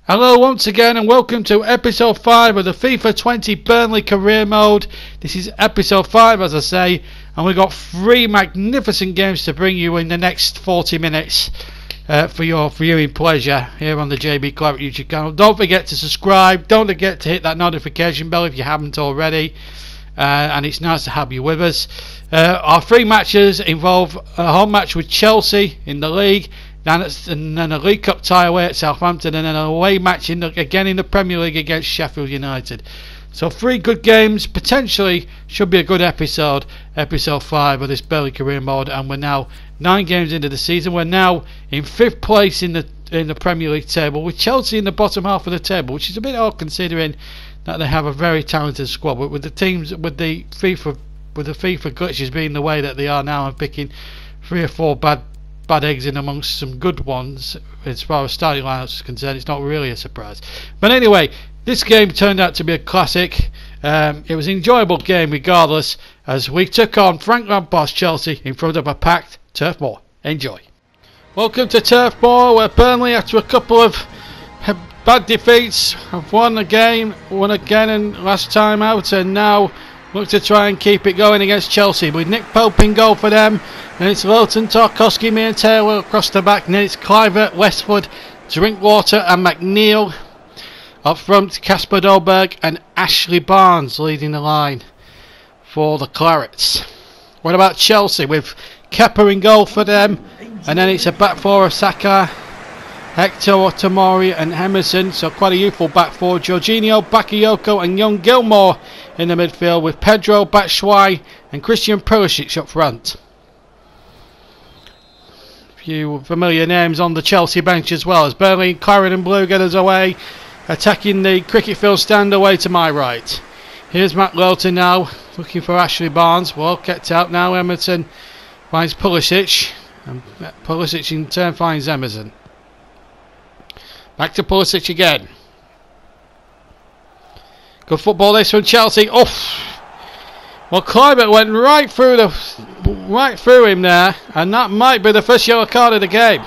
Hello once again and welcome to episode 5 of the FIFA 20 Burnley career mode. This is episode 5 as I say, and we've got 3 magnificent games to bring you in the next 40 minutes for your viewing pleasure here on the JB Claret YouTube channel. Don't forget to subscribe, don't forget to hit that notification bell if you haven't already, and it's nice to have you with us. Our 3 matches involve a home match with Chelsea in the league, and then a League Cup tie away at Southampton, and then an away match again in the Premier League against Sheffield United. So 3 good games, potentially should be a good episode 5 of this Burnley career mode, and we're now 9 games into the season. We're now in 5th place in the Premier League table, with Chelsea in the bottom half of the table, which is a bit odd considering that they have a very talented squad. But with the teams, with the FIFA glitches being the way that they are now, and picking 3 or 4 bad eggs in amongst some good ones as far as starting lineups is concerned, it's not really a surprise. But anyway, this game turned out to be a classic. It was an enjoyable game regardless, as we took on Frank Lampard's Chelsea in front of a packed Turf Moor. Enjoy. Welcome to Turf Moor, where Burnley, after a couple of bad defeats, have won again and last time out, and now look to try and keep it going against Chelsea, with Nick Pope in goal for them, and it's Lowton, Tarkowski, me and Taylor across the back, and then it's Kluivert, Westwood, Drinkwater and McNeil. Up front, Kasper Dolberg and Ashley Barnes leading the line for the Clarets. What about Chelsea, with Kepa in goal for them, and then it's a back 4 of Saka, Hector, Tomori and Emerson, so quite a youthful back 4. Jorginho, Bakayoko and young Gilmour in the midfield, with Pedro, Batshuayi and Christian Pulisic up front. A few familiar names on the Chelsea bench as well, as Burnley, Claret and Blue get us away, attacking the cricket field stand away to my right. Here's Matt Lowton now, looking for Ashley Barnes. Well kept out now. Emerson finds Pulisic, and Pulisic in turn finds Emerson. Back to Pulisic again. Good football this from Chelsea. Oh, well, Kluivert went right through him there, and that might be the first yellow card of the game.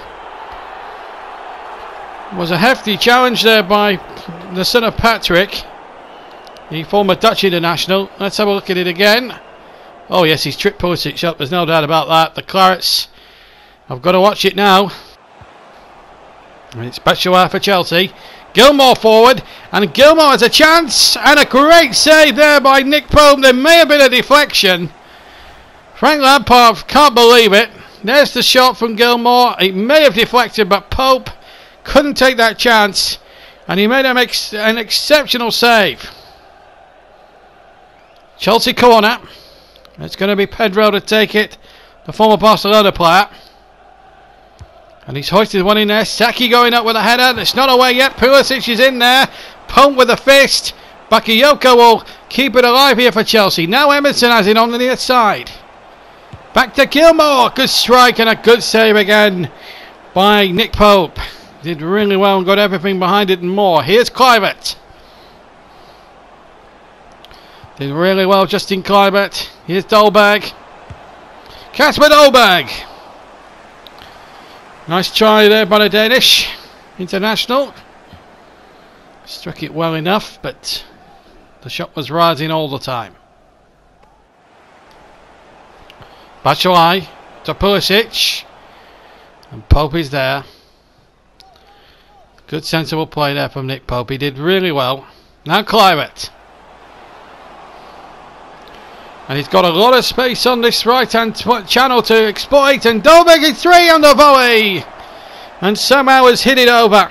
It was a hefty challenge there by the son of Patrick, the former Dutch international. Let's have a look at it again. Oh yes, he's tripped Pulisic up, there's no doubt about that. The Clarets, I've got to watch it now. And it's Batshuayi for Chelsea. Gilmour forward, and Gilmour has a chance, and a great save there by Nick Pope. There may have been a deflection. Frank Lampard can't believe it. There's the shot from Gilmour. It may have deflected, but Pope couldn't take that chance, and he made an exceptional save. Chelsea corner. It's going to be Pedro to take it, the former Barcelona player. And he's hoisted one in there. Saki going up with a header. It's not away yet. Pulisic is in there. Pumped with a fist. Bakayoko will keep it alive here for Chelsea. Now Emerson has it on the near side. Back to Gilmour. Good strike and a good save again by Nick Pope. Did really well and got everything behind it and more. Here's Kluivert. Did really well, Justin Kluivert. Here's Dolberg. Kasper Dolberg. Nice try there by the Danish international. Struck it well enough, but the shot was rising all the time. Batshuayi to Pulisic, and Pope is there. Good sensible play there from Nick Pope. He did really well. Now Kluivert. And he's got a lot of space on this right hand channel to exploit, and Dolberg is 3 on the volley, and somehow has hit it over.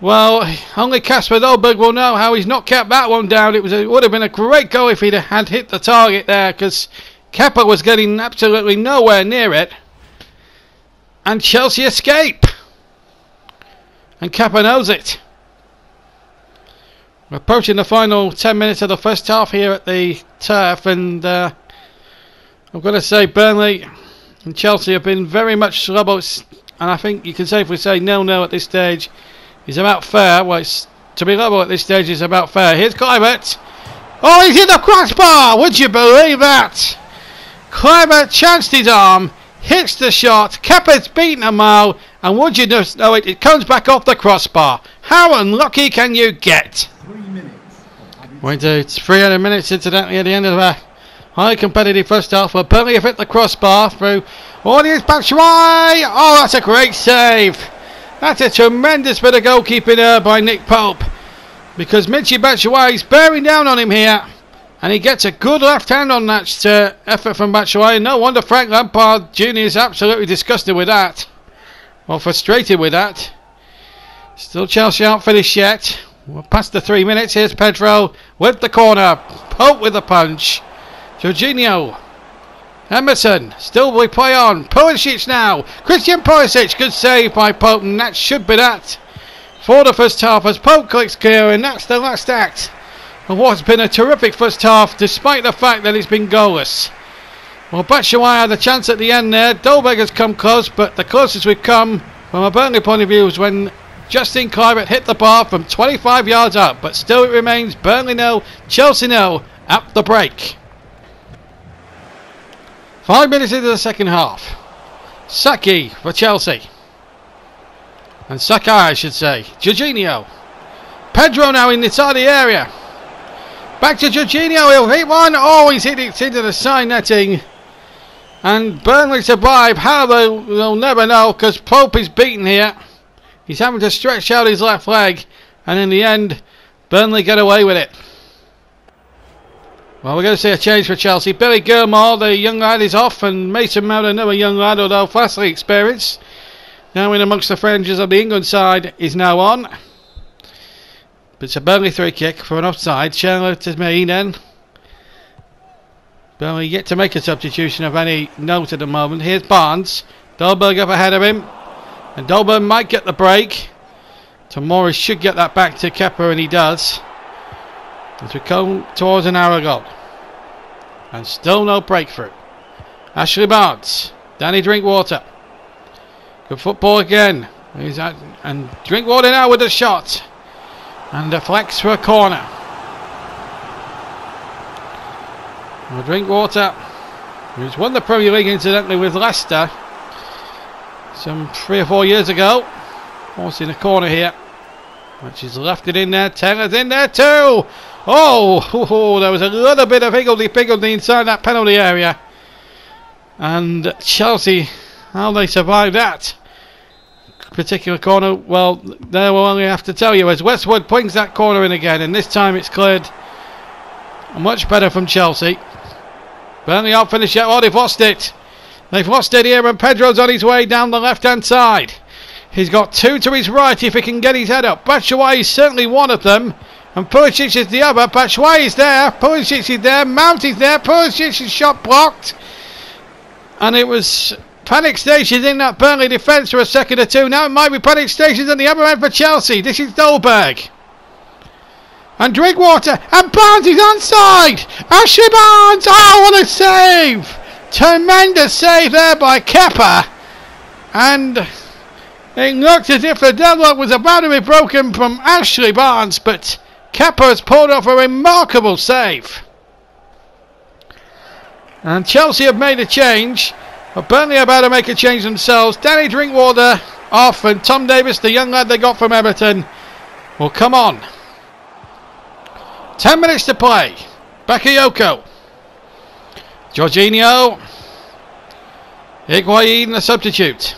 Well, only Kasper Dolberg will know how he's not kept that one down. It would have been a great goal if he'd had hit the target there, because Kepa was getting absolutely nowhere near it, and Chelsea escape, and Kepa knows it. We're approaching the final 10 minutes of the first half here at the turf, and I've got to say Burnley and Chelsea have been very much slow, and I think you can safely say 0-0 at this stage is about fair. Well, to be level at this stage is about fair. Here's Kluivert. Oh, he's hit the crossbar! Would you believe that? Kluivert chanced his arm, hits the shot, Kepa's beaten a mile, And would you just know it, it comes back off the crossbar. How unlucky can you get? 3 minutes. We're into 300 minutes incidentally at the end of a high competitive first half where Burnley have hit the crossbar through audience Batshuayi. Oh, that's a great save. That's a tremendous bit of goalkeeping there by Nick Pope, because Michy Batshuayi is bearing down on him here, and he gets a good left hand on that effort from Batshuayi. No wonder Frank Lampard Jr. is absolutely disgusted with that, or frustrated with that. Still Chelsea aren't finished yet. We're past the 3 minutes. Here's Pedro with the corner. Pope with the punch. Jorginho. Emerson. Still we play on. Pulisic now. Christian Pulisic. Good save by Pope, and that should be that for the first half as Pope clicks clear, and that's the last act of what's been a terrific first half, despite the fact that it's been goalless. Well, Batshuayi had a chance at the end there. Dolberg has come close, but the closest we've come from a Burnley point of view was when Justin Kluivert hit the bar from 25 yards out. But still it remains Burnley 0, Chelsea 0 at the break. 5 minutes into the second half. Saki for Chelsea. And Sakai, I should say. Jorginho. Pedro now in the side of the area. Back to Jorginho. He'll hit one. Oh, he's hit it into the side netting. And Burnley survive. How they'll never know, because Pope is beaten here. He's having to stretch out his left leg. And in the end, Burnley get away with it. Well, we're going to see a change for Chelsea. Billy Gilmore, the young lad, is off, and Mason Mount, another young lad, although vastly experienced, now in amongst the fringes of the England side, is now on. But it's a Burnley free kick for an offside. Charlotte is made then. Burnley yet to make a substitution of any note at the moment. Here's Barnes. Dolberg up ahead of him. And Dolberg might get the break. Tomori should get that back to Kepa, and he does. As we come towards an hour goal. And still no breakthrough. Ashley Barnes. Danny Drinkwater. Good football again. And Drinkwater now with a shot. And deflects for a corner. Well, Drinkwater, who's won the Premier League incidentally with Leicester some 3 or 4 years ago. Forcing a corner here. But she's left it in there. Taylor's in there too. Oh, there was a little bit of higgledy-piggledy inside that penalty area. And Chelsea, how they survived that particular corner, well, they will only have to tell you as Westwood brings that corner in again, and this time it's cleared much better from Chelsea. Burnley aren't finished yet. Oh, they've lost it. They've lost it here, and Pedro's on his way down the left-hand side. He's got 2 to his right if he can get his head up. Batshuayi is certainly one of them. And Pulisic is the other. Batshuayi is there. Pulisic is there. Mount is there. Pulisic's shot blocked. And it was panic stations in that Burnley defence for a second or two. Now it might be panic stations on the other end for Chelsea. This is Dolberg. And Drinkwater. And Barnes is onside. Ashley Barnes. Oh, what a save. Tremendous save there by Kepa. And it looked as if the deadlock was about to be broken from Ashley Barnes, but Kepa has pulled off a remarkable save. And Chelsea have made a change, but Burnley are about to make a change themselves. Danny Drinkwater off, and Tom Davis, the young lad they got from Everton, will come on. 10 minutes to play. Bakayoko. Jorginho. Higuain, the substitute.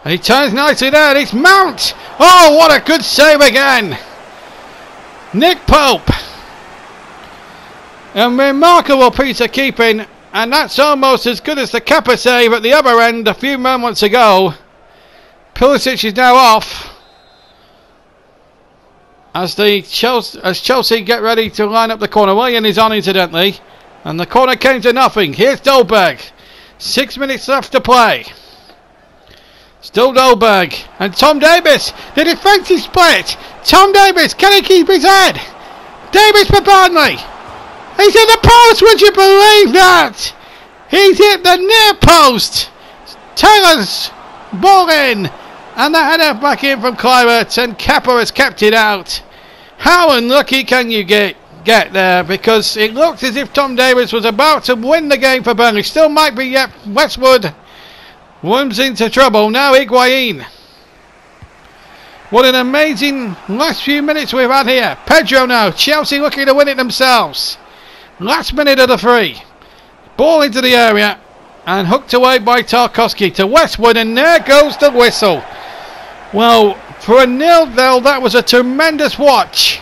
And he turns nicely there, and it's Mount! Oh, what a good save again! Nick Pope! A remarkable piece of keeping, and that's almost as good as the Kepa save at the other end a few moments ago. Pulisic is now off. As Chelsea get ready to line up the corner. Willian is on incidentally. And the corner came to nothing. Here's Dolberg. 6 minutes left to play. Still Dolberg. And Tom Davis. The defence is split. Tom Davis. Can he keep his head? Davis for Burnley. He's hit the post. Would you believe that? He's hit the near post. Taylor's ball in. And the header back in from Kluivert. And Kepa has kept it out. How unlucky can you get there, because it looked as if Tom Davis was about to win the game for Burnley. Still might be yet. Westwood Worms into trouble. Now Higuain. What an amazing last few minutes we've had here. Pedro now. Chelsea looking to win it themselves. Last minute of the free. Ball into the area. And hooked away by Tarkowski to Westwood. And there goes the whistle. Well, for a 0-0, that was a tremendous watch.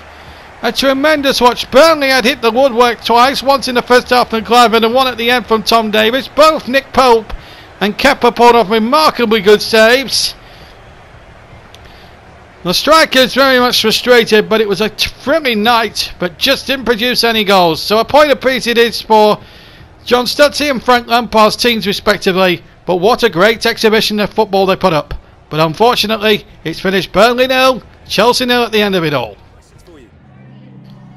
A tremendous watch. Burnley had hit the woodwork twice. Once in the first half from Clivert and one at the end from Tom Davis. Both Nick Pope and Kepa pulled off remarkably good saves. The strikers very much frustrated, but it was a thrilling night, but just didn't produce any goals. So a point apiece it is for John Stutzy and Frank Lampard's teams respectively. But what a great exhibition of football they put up. But unfortunately, it's finished Burnley 0, Chelsea 0 at the end of it all.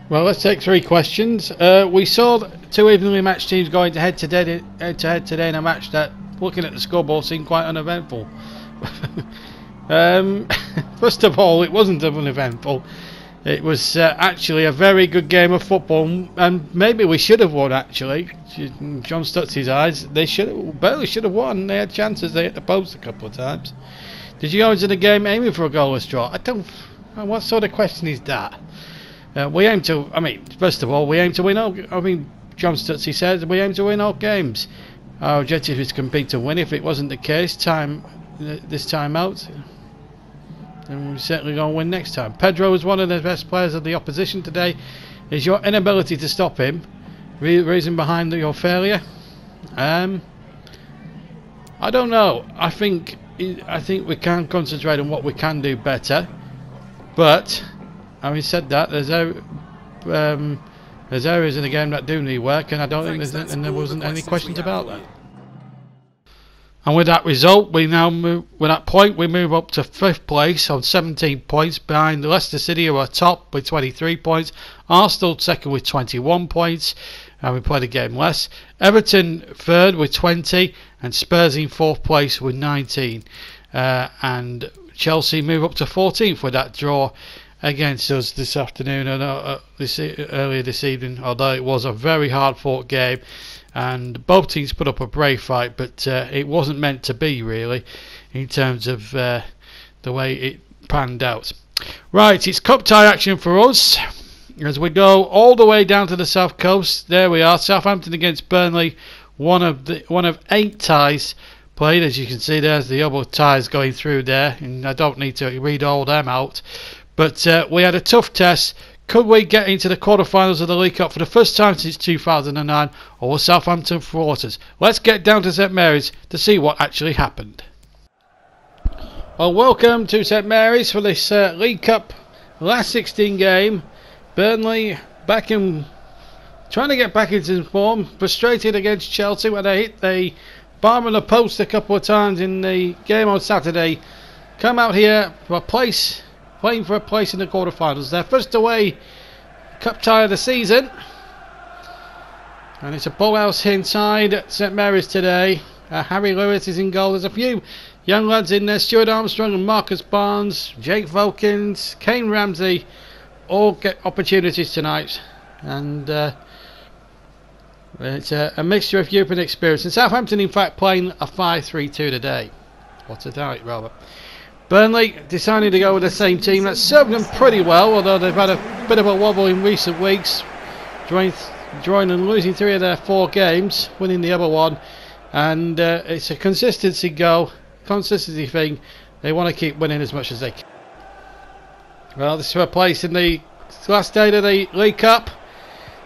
Well, let's take 3 questions. We saw 2 evenly matched teams going head to head today in a match that, looking at the scoreboard, seemed quite uneventful. First of all, it wasn't uneventful. It was actually a very good game of football, and maybe we should have won. Actually, in John Stutzy's eyes, Burnley should have won. They had chances. They hit the post a couple of times. Did you go into the game aiming for a goalless draw? I don't. What sort of question is that? We aim to. I mean, first of all, we aim to win all. I mean, John Stutzy said we aim to win all games. Our objective is to compete to win. If it wasn't the case, this time out, and we're certainly going to win next time. Pedro was one of the best players of the opposition today. Is your inability to stop him reason behind your failure? I don't know. I think we can concentrate on what we can do better. But having said that, there's areas in the game that do need work, and I don't think there wasn't any questions about that. And with that result, we now move. With that point, we move up to 5th place on 17 points, behind Leicester City, who are top with 23 points. Arsenal second with 21 points, and we played a game less. Everton 3rd with 20, and Spurs in 4th place with 19. And Chelsea move up to 14th with that draw against us this afternoon and earlier this evening. Although it was a very hard-fought game. And both teams put up a brave fight, but it wasn't meant to be, really, in terms of the way it panned out. Right, it's cup tie action for us as we go all the way down to the south coast. There we are, Southampton against Burnley, one of 8 ties played. As you can see, there's the other ties going through there, and I don't need to read all them out. But we had a tough test. Could we get into the quarterfinals of the League Cup for the first time since 2009, or will Southampton thwart us? Let's get down to St Mary's to see what actually happened. Well, welcome to St Mary's for this League Cup last 16 game. Burnley trying to get back into form, frustrated against Chelsea when they hit the bar on the post a couple of times in the game on Saturday. Come out here for a place. Playing for a place in the quarterfinals. Their first away cup tie of the season, and it's a bullhouse inside at St Mary's today. Harry Lewis is in goal. There's a few young lads in there: Stuart Armstrong and Marcus Barnes, Jake Volkins, Kane Ramsey, all get opportunities tonight, and it's a mixture of youth and experience. And Southampton, in fact, playing a 5-3-2 today. What a night, rather. Burnley decided to go with the same team. That served them pretty well, although they've had a bit of a wobble in recent weeks, drawing and losing 3 of their 4 games, winning the other one. And it's a consistency thing. They want to keep winning as much as they can. Well, this is a place in the last day of the League Cup.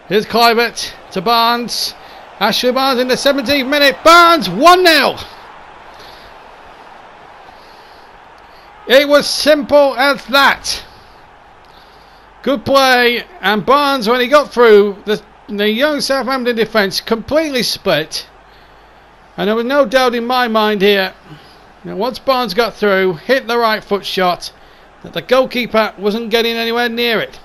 Here's Clivert to Barnes. Ashley Barnes in the 17th minute. Barnes 1-0. It was simple as that. Good play, and Barnes, when he got through, the young Southampton defence completely split. And there was no doubt in my mind here that once Barnes got through, hit the right foot shot, that the goalkeeper wasn't getting anywhere near it.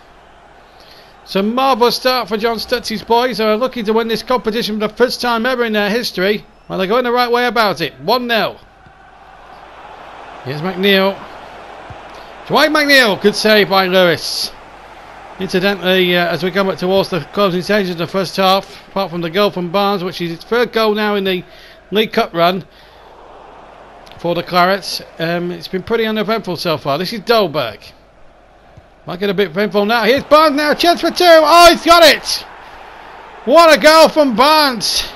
So marvellous start for John Stutzy's boys, who are looking to win this competition for the first time ever in their history. Well, they're going the right way about it. 1-0. Here's McNeil. Dwight McNeil, good save by Lewis. Incidentally, as we come up towards the closing stages of the first half, apart from the goal from Barnes, which is his 3rd goal now in the League Cup run, for the Clarets. It's been pretty uneventful so far. This is Dolberg. Might get a bit eventful now. Here's Barnes now. Chance for 2. Oh, he's got it. What a goal from Barnes.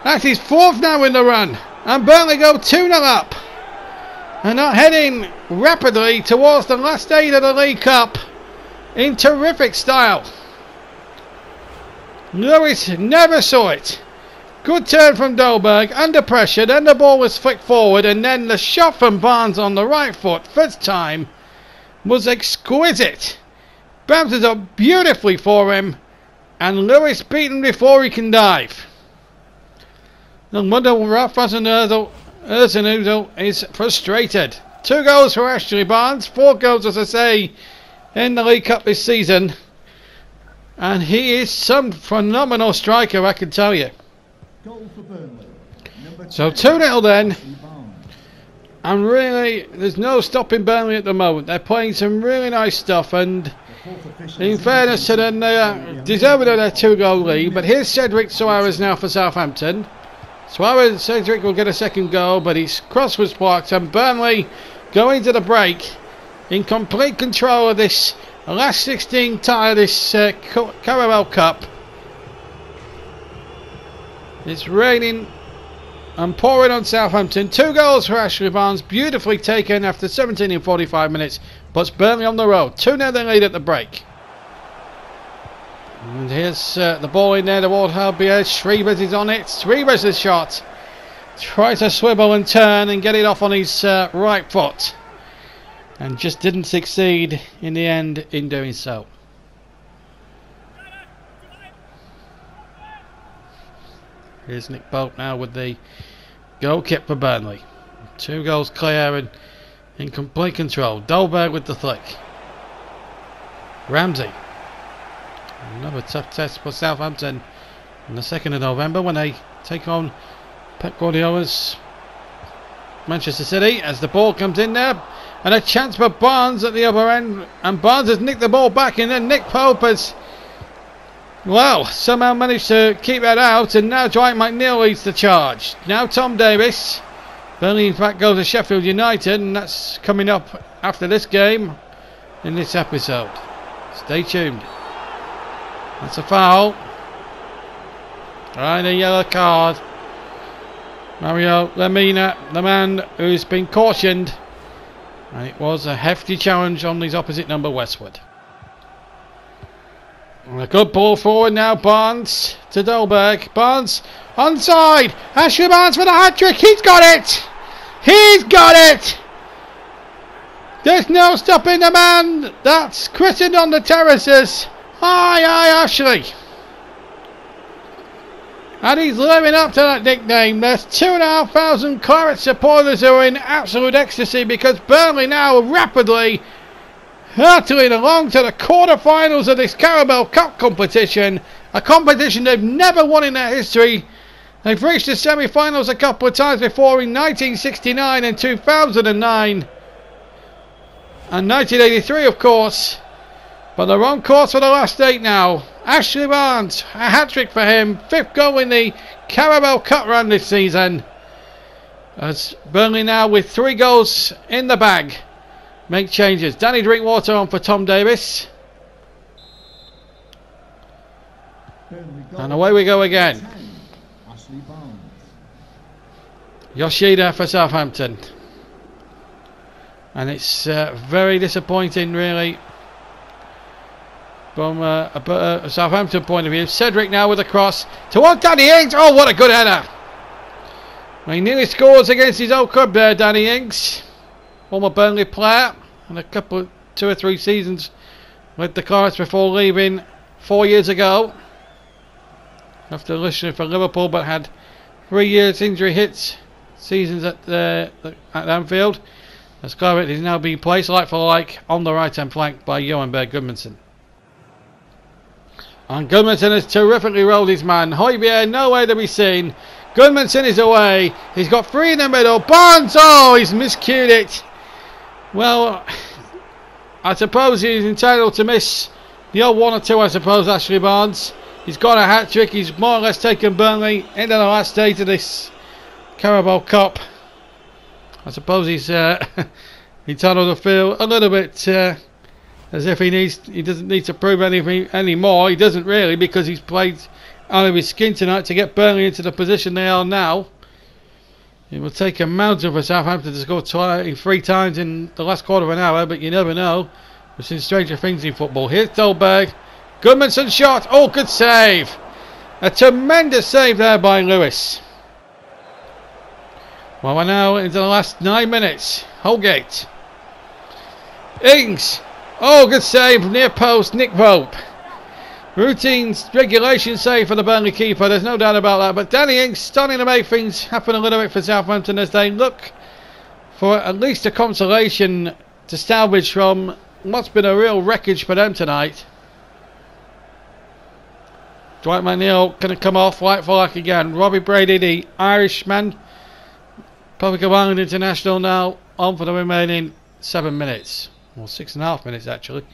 That's his 4th now in the run. And Burnley go 2-0 up. And are heading rapidly towards the last 8 of the League Cup in terrific style. Lewis never saw it. Good turn from Dolberg, under pressure, then the ball was flicked forward, and then the shot from Barnes on the right foot, first time, was exquisite. Bounces up beautifully for him, and Lewis beaten before he can dive. No wonder Ralph Hasenhuttl is frustrated. 2 goals for Ashley Barnes, 4 goals, as I say, in the League Cup this season. And he is some phenomenal striker, I can tell you. Goal for Burnley. So 2-0 then. And really, there's no stopping Burnley at the moment. They're playing some really nice stuff, and in fairness to them, they deserve their 2-goal lead. But here's Cedric Suarez now for Southampton. Cedric will get a second goal, but his cross was blocked, and Burnley go into the break in complete control of this last 16 tie of this Carabao Cup. It's raining and pouring on Southampton. 2 goals for Ashley Barnes, beautifully taken after 17 and 45 minutes. Puts Burnley on the road. 2-0 they lead at the break. And here's the ball in there toward Albier. Shreevers is on it. Shreevers the shot. Tries to swivel and turn and get it off on his right foot. And just didn't succeed in the end in doing so. Here's Nick Bolt now with the goal kick for Burnley. 2 goals clear and in complete control. Dolberg with the flick. Ramsey. Another tough test for Southampton on the 2nd of November when they take on Pep Guardiola's Manchester City, as the ball comes in there. And a chance for Barnes at the other end. And Barnes has nicked the ball back, and then Nick Pope has, well, somehow managed to keep that out, and now Dwight McNeil leads the charge. Now Tom Davis. Burnley in fact goes to Sheffield United, and that's coming up after this game in this episode. Stay tuned. That's a foul. And a yellow card. Mario Lemina, the man who's been cautioned. And it was a hefty challenge on his opposite number, Westwood. And a good ball forward now, Barnes to Dolberg. Barnes onside. Ashley Barnes for the hat-trick. He's got it. He's got it. There's no stopping the man that's christened on the terraces. Aye, Ashley. And he's living up to that nickname. There's 2,500 Claret supporters who are in absolute ecstasy because Burnley now rapidly hurtling along to the quarter-finals of this Carabao Cup competition. A competition they've never won in their history. They've reached the semi-finals a couple of times before in 1969 and 2009. And 1983, of course. But they're on course for the last 8 now. Ashley Barnes, a hat-trick for him. 5th goal in the Carabao Cup run this season. As Burnley now with 3 goals in the bag make changes. Danny Drinkwater on for Tom Davis. And away we go again. Yoshida for Southampton. And it's very disappointing, really, from a Southampton point of view. Cedric now with a cross towards Danny Ings. Oh, what a good header. He nearly scores against his old club there, Danny Ings. Former Burnley player. And a couple, 2 or 3 seasons with the Clarets before leaving 4 years ago. After listening for Liverpool, but had 3 years injury hits seasons at Anfield. As Claret is now being placed like for like on the right hand flank by Johan Berg Gudmundsson. And Gudmundsson has terrifically rolled his man. Højbjerg nowhere to be seen. Gudmundsson is away. He's got 3 in the middle. Barnes, oh, he's miscued it. Well, I suppose he's entitled to miss the odd 1 or 2, I suppose, Ashley Barnes. He's got a hat-trick. He's more or less taken Burnley into the last 8 of this Carabao Cup. I suppose he's entitled to feel a little bit as if he doesn't need to prove anything anymore. He doesn't really, because he's played out of his skin tonight to get Burnley into the position they are now. It will take a mountain for Southampton to score 3 times in the last quarter of an hour, but you never know. We've seen stranger things in football. Here's Dolberg. Goodmanson shot. Oh, good save. A tremendous save there by Lewis. Well, we're now into the last 9 minutes. Holgate. Ings. Oh, good save. Near post. Nick Pope. Routine regulation save for the Burnley keeper. There's no doubt about that. But Danny Ings starting to make things happen a little bit for Southampton as they look for at least a consolation to salvage from what's been a real wreckage for them tonight. Dwight McNeil going to come off like for like again. Robbie Brady, the Irishman, Republic of Ireland international, now on for the remaining 7 minutes. Or 6.5 minutes actually.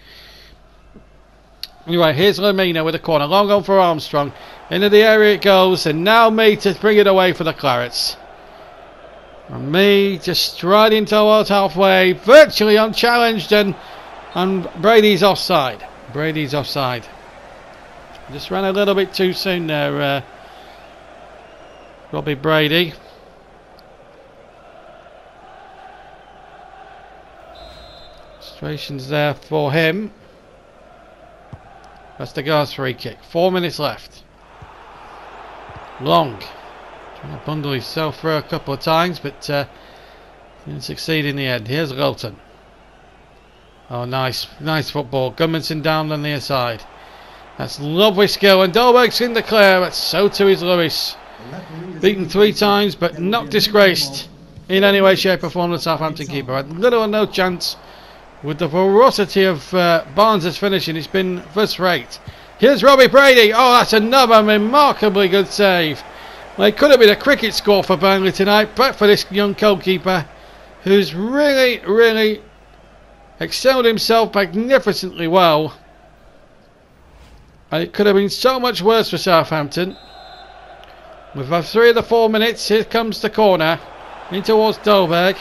Anyway, here's Lamina with a corner. Long on for Armstrong. Into the area it goes. And now me to bring it away for the Clarets. And me just striding towards halfway. Virtually unchallenged. And Brady's offside. Brady's offside. Just ran a little bit too soon there, Robbie Brady. Frustrations there for him. Vestergaard's free kick. 4 minutes left. Long. Trying to bundle himself through a couple of times, but didn't succeed in the end. Here's Lilton. Oh, nice. Nice football. Gudmundsson down on the near side. That's lovely skill. And Dolberg's in the clear, but so too is Lewis. Beaten 3 times, but not disgraced in any way, shape or form. The Southampton keeper had little or no chance. With the ferocity of Barnes' finishing, it's been first rate. Here's Robbie Brady. Oh, that's another remarkably good save. Well, it could have been a cricket score for Burnley tonight, but for this young goalkeeper, who's really, really excelled himself magnificently well. And it could have been so much worse for Southampton. We've had 3 of the 4 minutes. Here comes the corner. In towards Dolberg.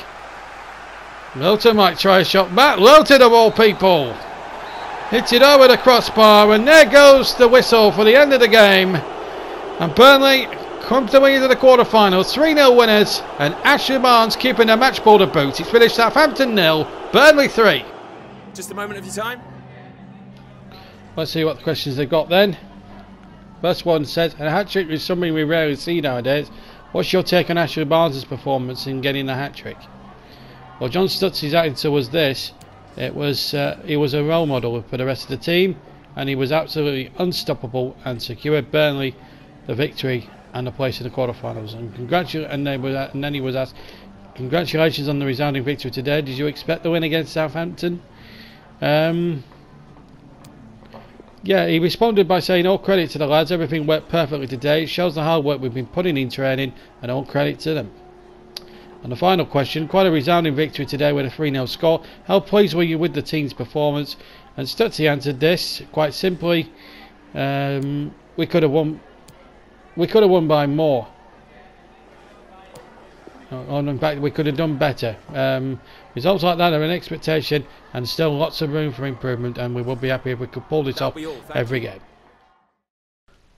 Lilton might try a shot. Matt Lilton of all people hits it over the crossbar, and there goes the whistle for the end of the game. And Burnley comfortably into the quarterfinals. 3-0 winners, and Ashley Barnes keeping the match ball to boot. It's finished Southampton 0, Burnley 3. Just a moment of your time. Let's see what the questions they've got then. First one says, a hat-trick is something we rarely see nowadays. What's your take on Ashley Barnes' performance in getting the hat-trick? Well, John Stutz's answer was this. He was a role model for the rest of the team, and he was absolutely unstoppable and secured Burnley the victory and the place in the quarterfinals. And then he was asked, congratulations on the resounding victory today. Did you expect the win against Southampton? Yeah, he responded by saying all credit to the lads, everything worked perfectly today. It shows the hard work we've been putting in training, and all credit to them. And the final question, quite a resounding victory today with a 3-0 score. How pleased were you with the team's performance? And Stutzy answered this quite simply. We could have won by more. In fact, we could have done better. Results like that are an expectation, and still lots of room for improvement, and we will be happy if we could pull this off every game.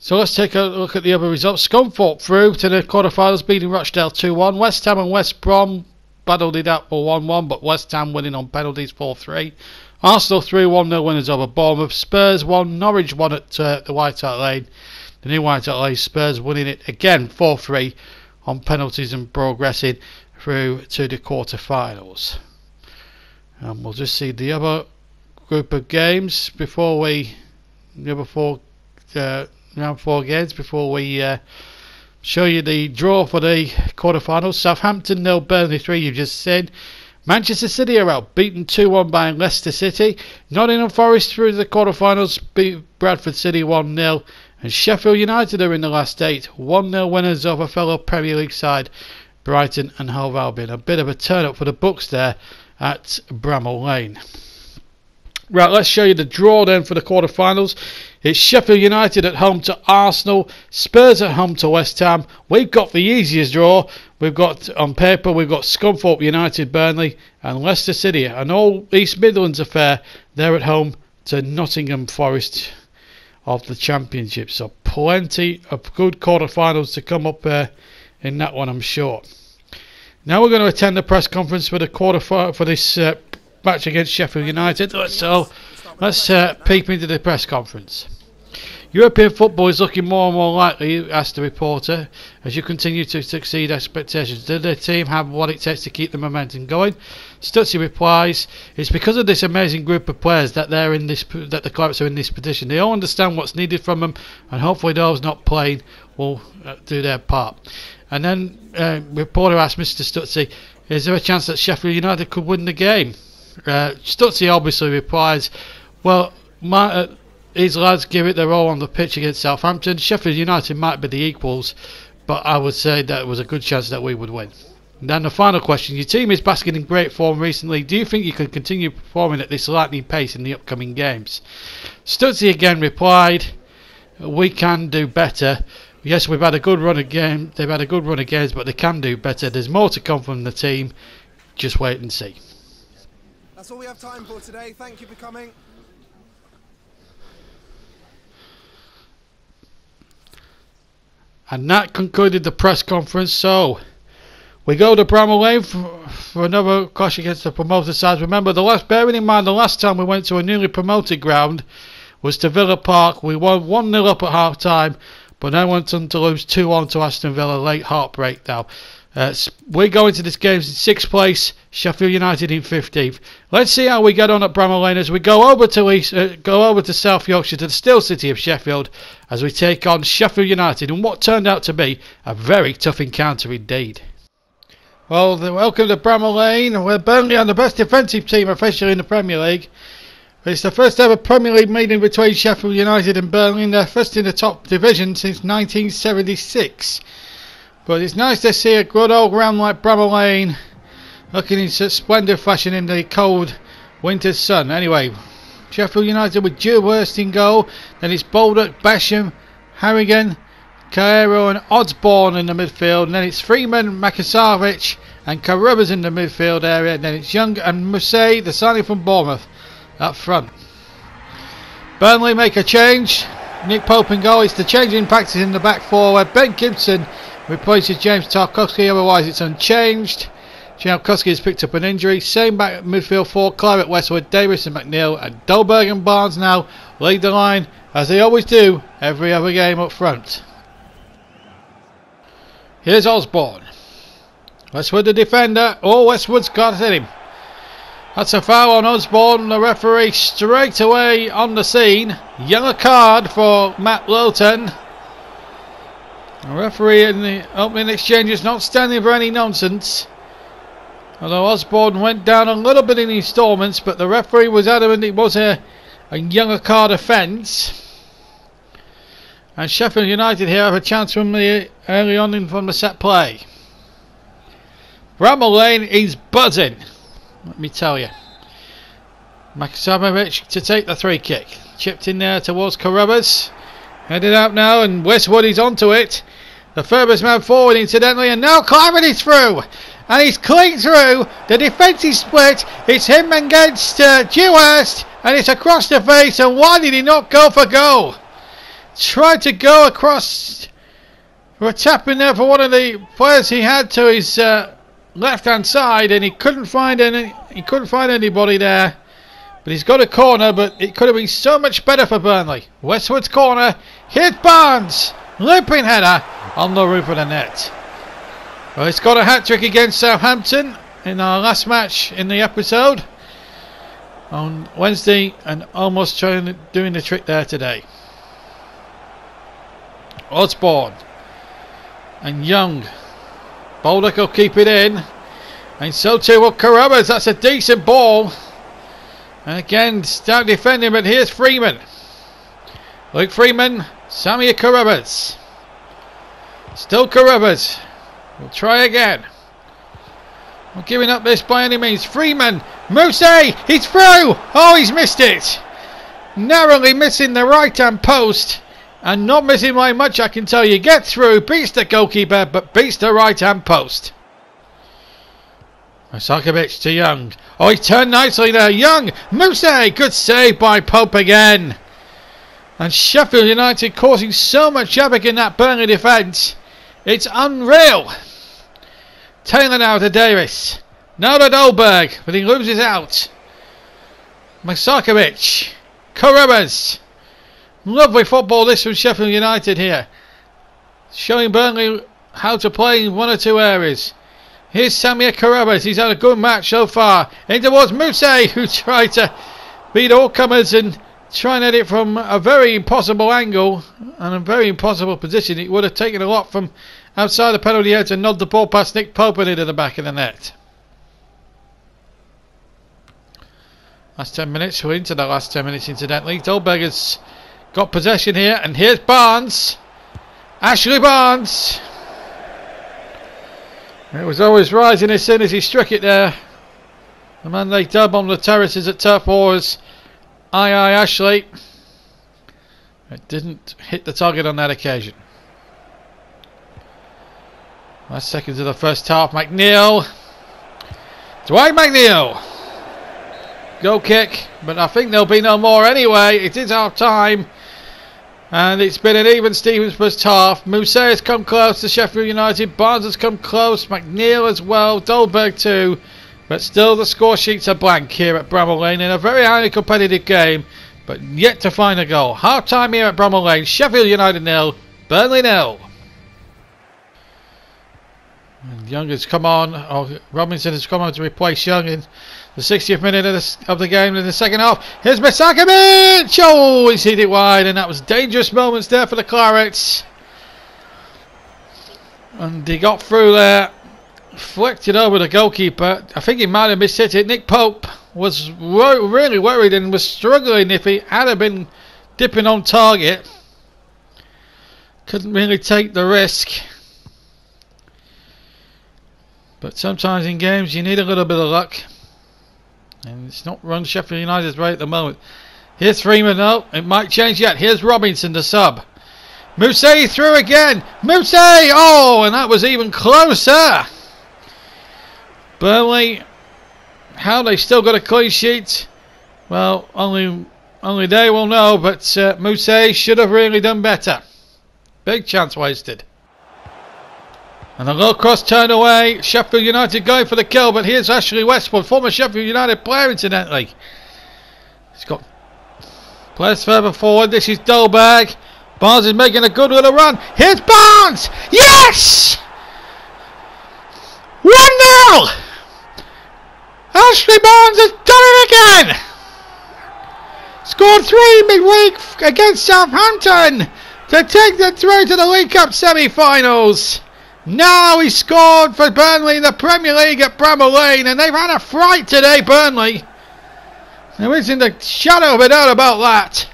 So let's take a look at the other results. Scunthorpe through to the quarterfinals, beating Rochdale 2-1. West Ham and West Brom battled it out for 1-1, but West Ham winning on penalties 4-3. Arsenal 3-1-0 winners over Bournemouth. Spurs 1, Norwich 1 at the White Hart Lane. The new White Hart Lane Spurs winning it again 4-3 on penalties and progressing through to the quarterfinals. And we'll just see the other group of games before we round 4 games before we show you the draw for the quarterfinals. Southampton 0, Burnley 3, you've just seen. Manchester City are out, beaten 2-1 by Leicester City. Nottingham Forest through to the quarterfinals, beat Bradford City 1-0. And Sheffield United are in the last 8, 1-0 winners over fellow Premier League side Brighton and Hove Albion. A bit of a turn up for the Bucks there at Bramall Lane. Right, let's show you the draw then for the quarterfinals. It's Sheffield United at home to Arsenal, Spurs at home to West Ham. We've got the easiest draw. We've got, on paper, we've got Scunthorpe United, Burnley and Leicester City. An all East Midlands affair. They're at home to Nottingham Forest of the Championship. So plenty of good quarterfinals to come up in that one, I'm sure. Now we're going to attend the press conference for the for this match against Sheffield United. Let's peep into the press conference. European football is looking more and more likely, asked the reporter, as you continue to exceed expectations. Do the team have what it takes to keep the momentum going? Stutzy replies, it's because of this amazing group of players that the clubs are in this position. They all understand what's needed from them, and hopefully those not playing will do their part. And then reporter asked Mr. Stutzy, is there a chance that Sheffield United could win the game? Stutzy obviously replies, well, these lads give it their all on the pitch against Southampton. Sheffield United might be the equals, but I would say that it was a good chance that we would win. And then the final question, your team is basking in great form recently. Do you think you can continue performing at this lightning pace in the upcoming games? Stutzy again replied, we can do better. Yes, we've had a good run of games. They've had a good run of games, but they can do better. There's more to come from the team. Just wait and see. That's all we have time for today. Thank you for coming. And that concluded the press conference. So we go to Bramall Lane for another clash against the promoted sides. Remember, bearing in mind the last time we went to a newly promoted ground was to Villa Park. We won 1-0 up at half time, but then went on to lose 2-1 to Aston Villa. Late heartbreak now. We go into this game in 6th place, Sheffield United in 15th. Let's see how we get on at Bramall Lane as we go over to South Yorkshire, to the still city of Sheffield, as we take on Sheffield United in what turned out to be a very tough encounter indeed. Well, welcome to Bramall Lane, where Burnley are the best defensive team officially in the Premier League. It's the first ever Premier League meeting between Sheffield United and Burnley, and they're first in the top division since 1976. But it's nice to see a good old ground like Bramall Lane looking in such splendid fashion in the cold winter sun. Anyway, Sheffield United with Dewhurst in goal. Then it's Baldock, Basham, Harrigan, Cairo and Osborne in the midfield. And then it's Freeman, Makasavic and Carruthers in the midfield area. And then it's Young and Musset, the signing from Bournemouth, up front. Burnley make a change. Nick Pope in goal. It's the change in practice in the back four, where Ben Gibson replaces James Tarkowski, otherwise it's unchanged. Tarkowski has picked up an injury. Same back midfield four, Claret, Westwood, Davis and McNeil, and Dolberg and Barnes now lead the line, as they always do every other game up front. Here's Osborne. Westwood the defender. Oh, Westwood's got at him. That's a foul on Osborne. The referee straight away on the scene. Yellow card for Matt Lowton. The referee in the opening exchange is not standing for any nonsense. Although Osborne went down a little bit in instalments, but the referee was adamant it was a yellow card offence. And Sheffield United here have a chance from early on from the set play. Bramall Lane is buzzing, let me tell you. Makasavic to take the free kick. Chipped in there towards Carruthers. Headed out now, and Westwood is onto it. The furthest man forward, incidentally, and now Claret is through. And he's clean through. The defence is split. It's him against Dewhurst, and it's across the face. And why did he not go for goal? Tried to go across for a tap in there for one of the players he had to his left-hand side, and he couldn't find anybody there. But he's got a corner, but it could have been so much better for Burnley. Westwood's corner. Here's Barnes. Limping header on the roof of the net. Well, he's got a hat-trick against Southampton in our last match in the episode on Wednesday, and almost doing the trick there today. Osborne and Young. Baldock will keep it in, and so too will Carruthers. That's a decent ball. And again, stout defending, but here's Freeman. Luke Freeman, Sammy Carruthers. Still Carruthers. We'll try again. Not giving up this by any means. Freeman, Mousse, he's through. Oh, he's missed it. Narrowly missing the right hand post. And not missing by much, I can tell you. Get through, beats the goalkeeper, but beats the right hand post. Masakovic to Young. Oh, he turned nicely there. Young, Mousse, good save by Pope again. And Sheffield United causing so much havoc in that Burnley defence. It's unreal. Taylor now to Davis. Now to Dolberg, but he loses out. Masakovic. Carubas. Lovely football this from Sheffield United here. Showing Burnley how to play in one or two areas. Here's Samir Carubas. He's had a good match so far. In towards Mousse, who tried to beat all comers and try and hit it from a very impossible angle and a very impossible position. It would have taken a lot from outside the penalty area to nod the ball past Nick Pope and into the back of the net. Last 10 minutes. We're into the last 10 minutes incidentally. Dolberg has got possession here, and here's Barnes. Ashley Barnes. It was always rising as soon as he struck it there. The man they dub on the terraces at Turf Wars. Aye Ashley. It didn't hit the target on that occasion. Last seconds of the first half. McNeil. Dwight McNeil. Goal kick, but I think there'll be no more anyway. It is half time. And it's been an even Stevens first half. Mousse has come close to Sheffield United. Barnes has come close. McNeil as well. Dolberg too. But still the score sheets are blank here at Bramall Lane in a very highly competitive game. But yet to find a goal. Half time here at Bramall Lane. Sheffield United 0. Burnley 0. And Young has come on. Oh, Robinson has come on to replace Young in the 60th minute of the game in the second half. Here's Masakovic! Oh, he's hit it wide, and that was dangerous moments there for the Clarets. And he got through there, flicked it over the goalkeeper. I think he might have mishit it. Nick Pope was really worried and was struggling if he had been dipping on target. Couldn't really take the risk. But sometimes in games you need a little bit of luck. And it's not run Sheffield United's way at the moment. Here's Freeman. No, it might change yet. Here's Robinson, the sub. Mousse through again. Mousse! Oh, and that was even closer. Burnley, how they still got a clean sheet? Well, only they will know. But Mousse should have really done better. Big chance wasted. And a low cross turned away. Sheffield United going for the kill, but here's Ashley Westwood, former Sheffield United player incidentally. He's got players further forward. This is Dolberg. Barnes is making a good little run. Here's Barnes! Yes! 1-0! Ashley Barnes has done it again! Scored 3 midweek against Southampton to take them through to the League Cup semi-finals. Now he scored for Burnley in the Premier League at Bramall Lane, and they've had a fright today, Burnley. There isn't a shadow of a doubt about that.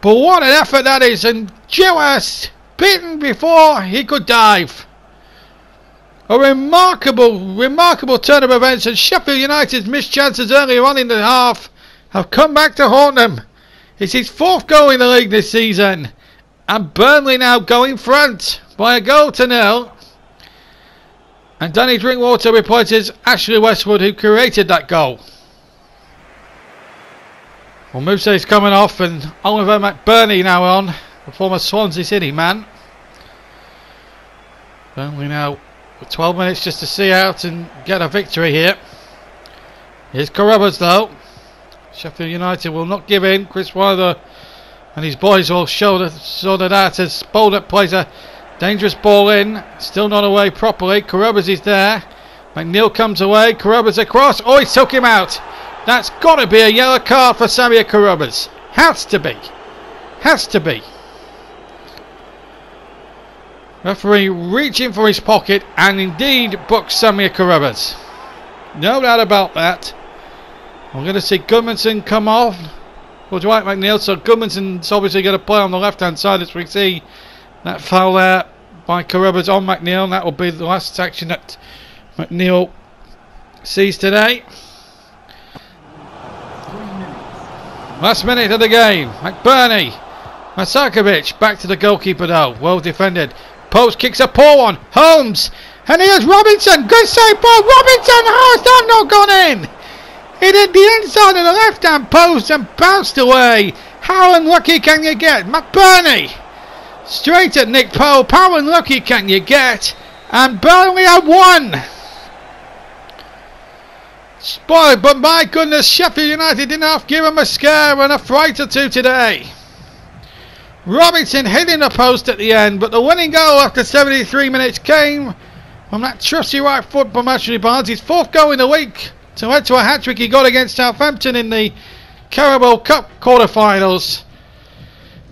But what an effort that is, and Jewett beaten before he could dive. A remarkable turn of events, and Sheffield United's missed chances earlier on in the half have come back to haunt them. It's his 4th goal in the league this season, and Burnley now go in front by a goal to 0. And Danny Drinkwater replaces Ashley Westwood, who created that goal. Well, Mousse is coming off, and Oliver McBurney now on, the former Swansea City man. Burnley now with 12 minutes just to see out and get a victory here. Here's Carruthers though. Sheffield United will not give in. Chris Wilder and his boys will sort it out as Boldup plays a dangerous ball in. Still not away properly. Carruthers is there. McNeil comes away. Carruthers across. Oh, he took him out. That's got to be a yellow card for Samir Carruthers. Has to be. Has to be. Referee reaching for his pocket and indeed books Samir Carruthers. No doubt about that. We're going to see Gudmundsson come off for Dwight McNeil. So Gudmundsson's obviously going to play on the left hand side as we see that foul there by Carruthers on McNeil. And that will be the last action that McNeil sees today. Last minute of the game. McBurney. Masakovic back to the goalkeeper though. Well defended. Post kicks a poor one. Holmes. And here's Robinson. Good save ball. Robinson. How has that not gone in? It hit the inside of the left hand post and bounced away. How unlucky can you get? McBurney. Straight at Nick Pope. How unlucky can you get? And Burnley have won. Spoiled, but my goodness, Sheffield United didn't have to give them a scare and a fright or two today. Robinson hitting the post at the end, but the winning goal after 73 minutes came from that trusty right foot from Ashley Barnes. His fourth goal in the week to head to a hat-trick he got against Southampton in the Carabao Cup quarter-finals.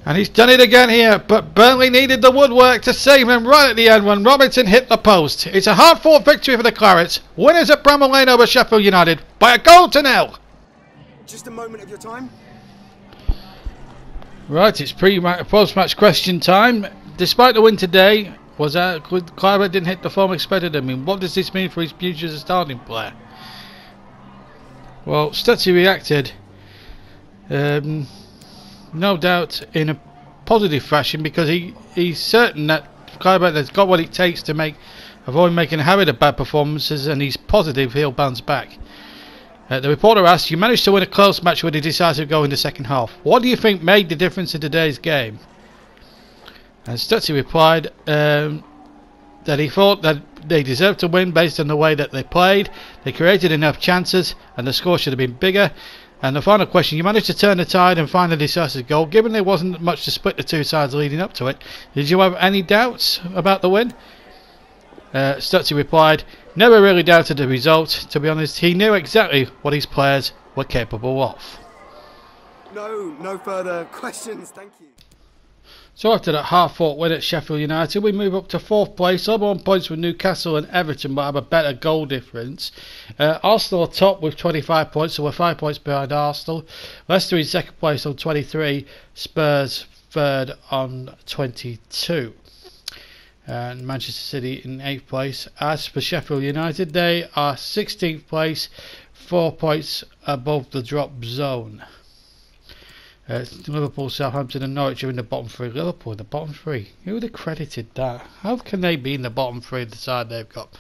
And he's done it again here, but Burnley needed the woodwork to save him right at the end when Robinson hit the post. It's a hard-fought victory for the Clarets. Winners at Bramall Lane over Sheffield United by 1-0. Just a moment of your time. Right, it's post-match question time. Despite the win today, Claret didn't hit the form expected of him. What does this mean for his future as a starting player? Well, Stutzy reacted. No doubt in a positive fashion, because he's certain that Claret has got what it takes to avoid making a habit of bad performances, and he's positive he'll bounce back. The reporter asked, you managed to win a close match with a decisive goal in the second half. What do you think made the difference in today's game? And Stutzy replied that he thought that they deserved to win based on the way that they played. They created enough chances and the score should have been bigger. And the final question, you managed to turn the tide and find a decisive goal. Given there wasn't much to split the two sides leading up to it, did you have any doubts about the win? Stutzy replied, never really doubted the result. To be honest, he knew exactly what his players were capable of. No further questions, thank you. So after that hard-fought win at Sheffield United, we move up to 4th place, over on points with Newcastle and Everton, but have a better goal difference. Arsenal are top with 25 points, so we're 5 points behind Arsenal. Leicester in 2nd place on 23, Spurs 3rd on 22. And Manchester City in 8th place. As for Sheffield United, they are 16th place, 4 points above the drop zone. Liverpool, Southampton and Norwich are in the bottom 3. Liverpool in the bottom 3. Who would have credited that? How can they be in the bottom 3 of the side they've got?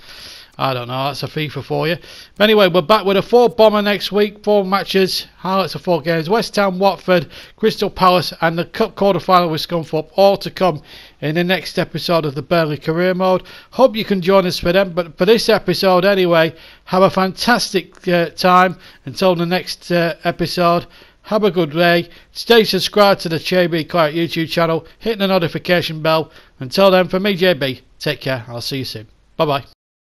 I don't know. That's a FIFA for you. But anyway, we're back with a 4-bomber next week. 4 matches. Highlights of 4 games. West Ham, Watford, Crystal Palace and the Cup quarter-final with Scunthorpe. All to come in the next episode of the Burnley Career Mode. Hope you can join us for them. But for this episode anyway, have a fantastic time. Until the next episode. Have a good day. Stay subscribed to the JB Claret YouTube channel. Hit the notification bell. Until then, for me, JB, take care. I'll see you soon. Bye bye.